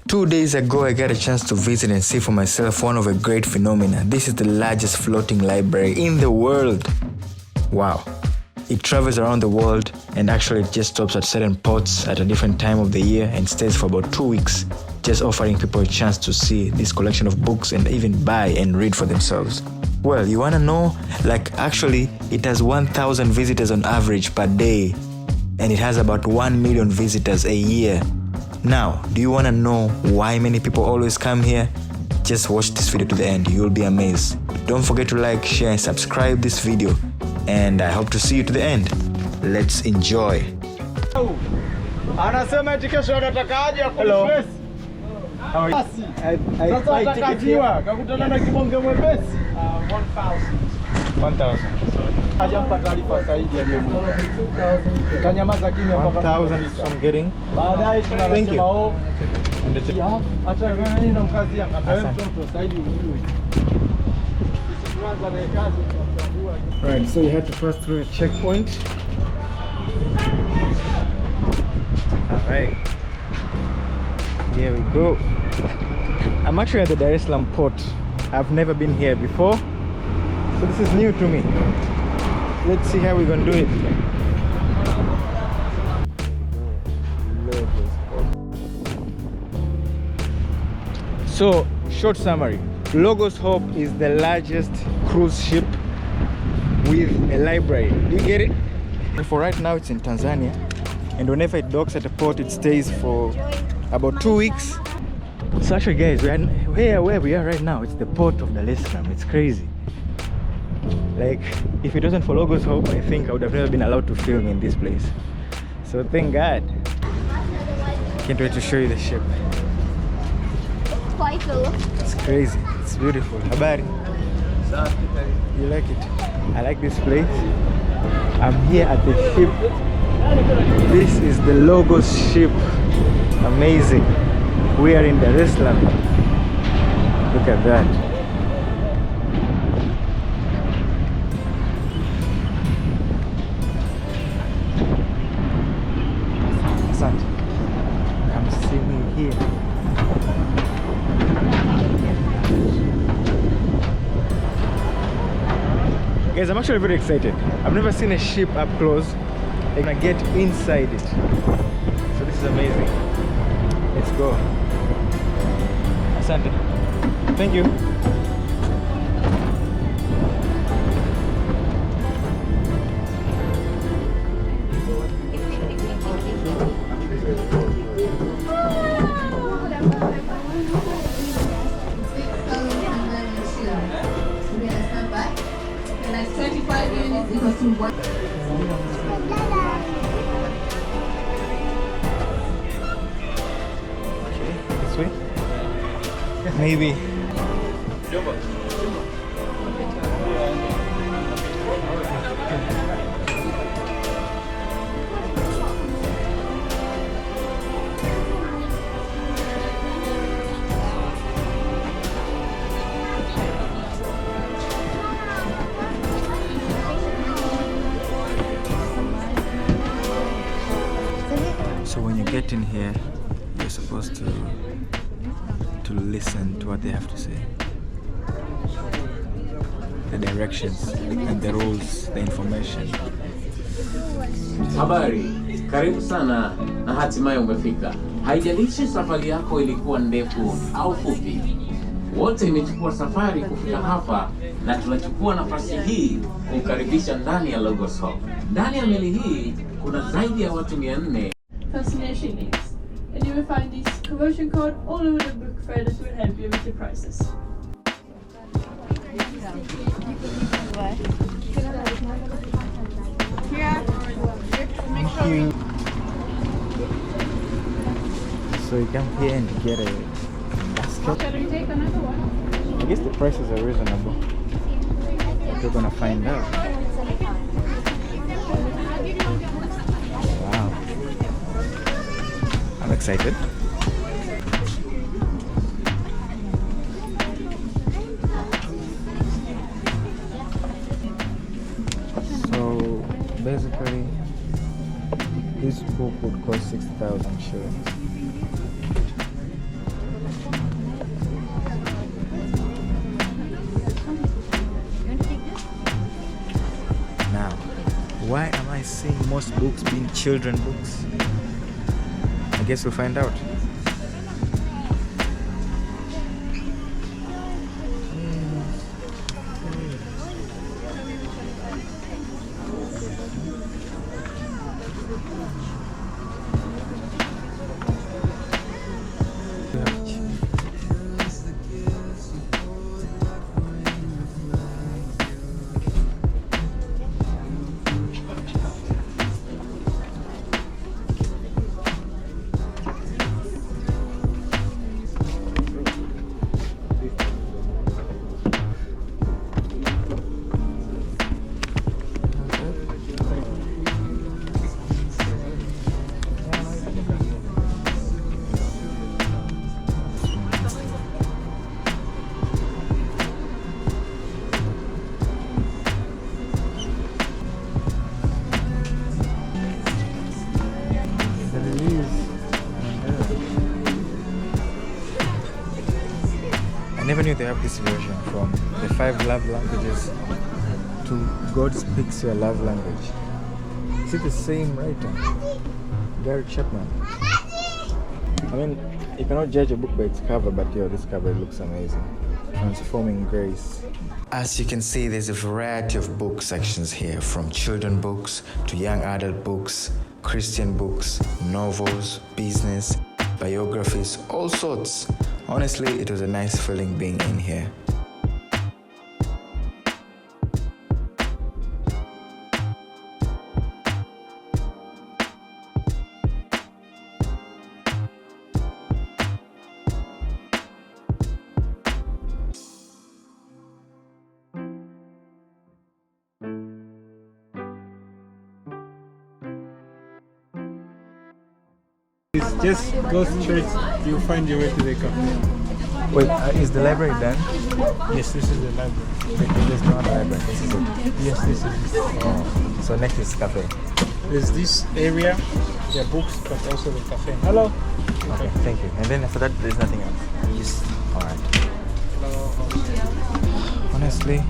2 days ago, I got a chance to visit and see for myself one of a great phenomena. This is the largest floating library in the world. Wow. It travels around the world and actually it just stops at certain ports at a different time of the year and stays for about 2 weeks, just offering people a chance to see this collection of books and even buy and read for themselves. Well, you wanna know? Actually, it has 1,000 visitors on average per day, and it has about 1 million visitors a year. Now, do you wanna know why many people always come here? Just watch this video to the end, you'll be amazed. Don't forget to like, share, and subscribe this video, and I hope to see you to the end. Let's enjoy. Anasema eti kesho anataka aje Hello. How are you? Sasa atakajiwa kakutana na kibonge mwepesi 1,000. Hajampa taarifa zaidi ya demo. Kanyamaza kimya mpaka 1,000 I'm getting. Baadaye Thank you. tunasema hata kama nini na mkazi yangu atawe mtoto zaidi ujue. Tunaanza na kazi tunatambua. Right, so you had to pass through a checkpoint. Alright. Here we go. I'm actually at the Dar es Salaam port. I've never been here before, so this is new to me. Let's see how we're gonna do it. So, short summary. Logos Hope is the largest cruise ship with a library. Do you get it? And for right now, it's in Tanzania, and whenever it docks at a port, it stays for about 2 weeks. So actually, guys, where we are right now, it's the port of Dar es Salaam. It's crazy. Like, if it wasn't for Logos Hope, I think I would have never been allowed to film in this place. So thank God. Can't wait to show you the ship. It's quite cool. It's crazy. It's beautiful. Habari. You like it? I like this place. I'm here at the ship. This is the Logos ship. Amazing. We are in Dar es Salaam. Look at that. Asante. Come see me here. Guys, I'm actually very excited. I've never seen a ship up close. I'm gonna get inside it. So this is amazing. Let's go. Asante. Thank you. This way? Maybe. So when you get in here, you're supposed to listen to what they have to say. The directions and the rules, the information. Habari, karibu sana na hatimaye umefika. Haijalishi safari yako ilikuwa ndefu au fupi, wote imechukua safari kufika hapa, na tunachukua nafasi hii kukaribisha ndani ya Logos Hope. Ndani ya meli hii kuna zaidi ya watu 400. Fascination names, and you will find this conversion code all over the book fair that will help you with the prices. Thank you. So you come here and get a basket. Shall we take another one? I guess the prices are reasonable. We're gonna find out. Wow. I'm excited. So basically, this book would cost 6,000 shillings. seeing most books being children books. I guess we'll find out. I never knew they have this version from the 5 love languages to God speaks your love language. Is it the same writer? Gary Chapman. I mean, you cannot judge a book by its cover, but yo, this cover looks amazing. Transforming Grace. As you can see, there's a variety of book sections here, from children books to young adult books, Christian books, novels, business, biographies, all sorts. Honestly, it was a nice feeling being in here. Just go straight, you'll find your way to the cafe. Wait, is the library done? Yes, this is the library. There's no other library, this is it. Yes, this is it. Oh, so next is cafe. There's this area, there are books, but also the cafe. Hello. Okay, thank you. And then after that, there's nothing else? Yes. Alright. Honestly,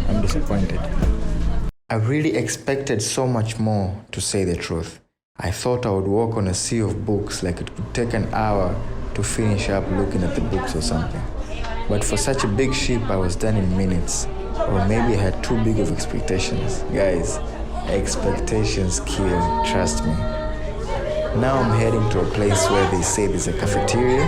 I'm disappointed. I really expected so much more, to say the truth. I thought I would walk on a sea of books, like it would take an hour to finish up looking at the books or something. But for such a big ship, I was done in minutes. Or maybe I had too big of expectations. Guys, expectations kill, trust me. Now I'm heading to a place where they say there's a cafeteria,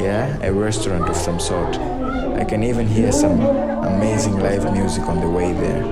yeah, a restaurant of some sort. I can even hear some amazing live music on the way there.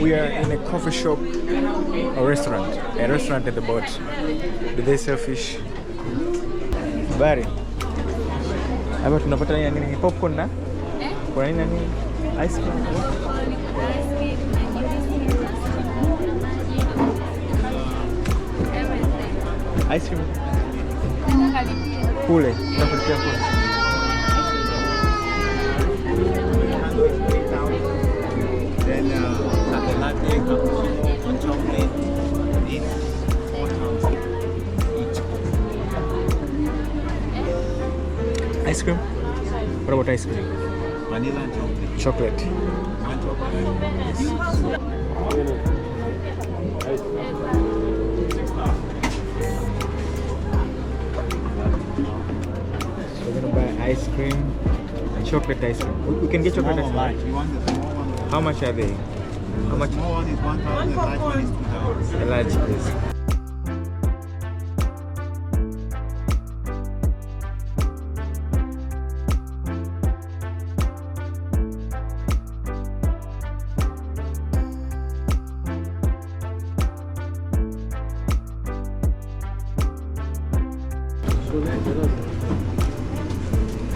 We are in a coffee shop or restaurant. A restaurant at the boat. Do they sell fish? Bari. Hapa tunapata nini? Popcorn na? Kwa nini nani? Ice cream. Ice cream. Kule. Tunakuletea kule. Then the latte, cappuccino, chocolate, this 4 pounds each. Ice cream? What about ice cream? Vanilla and chocolate. Chocolate. One chocolate. So we're gonna buy ice cream and chocolate ice cream. We can get chocolate ice cream. Large. You want the small one? How much are they? How much? The small one is 1,000, the large one is 2,000. The large, please.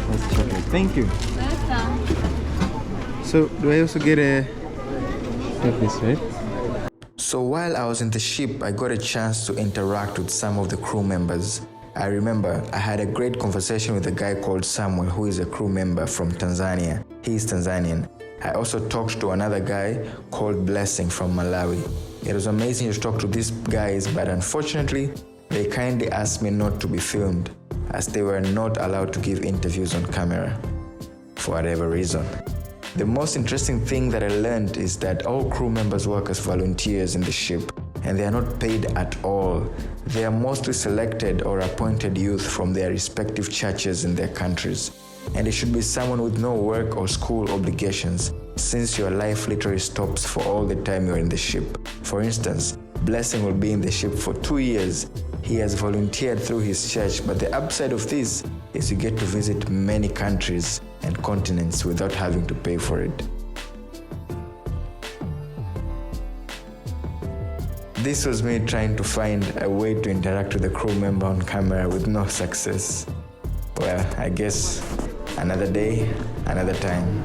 That's chocolate. Thank you. Welcome. So, do I also get a... Like this, right? So while I was in the ship, I got a chance to interact with some of the crew members. I remember I had a great conversation with a guy called Samuel, who is a crew member from Tanzania. He is Tanzanian. I also talked to another guy called Blessing from Malawi. It was amazing to talk to these guys, but unfortunately, they kindly asked me not to be filmed, as they were not allowed to give interviews on camera, for whatever reason. The most interesting thing that I learned is that all crew members work as volunteers in the ship, and they are not paid at all. They are mostly selected or appointed youth from their respective churches in their countries. And it should be someone with no work or school obligations, since your life literally stops for all the time you're in the ship. For instance, Blessing will be in the ship for 2 years. He has volunteered through his church, but the upside of this is you get to visit many countries and continents without having to pay for it. This was me trying to find a way to interact with a crew member on camera with no success. Well, I guess another day, another time.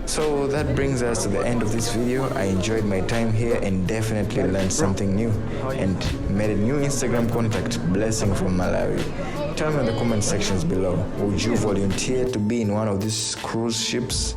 So that brings us to the end of this video. I enjoyed my time here and definitely learned something new and made a new Instagram contact, Blessing from Malawi. Tell me in the comment sections below, would you volunteer to be in one of these cruise ships?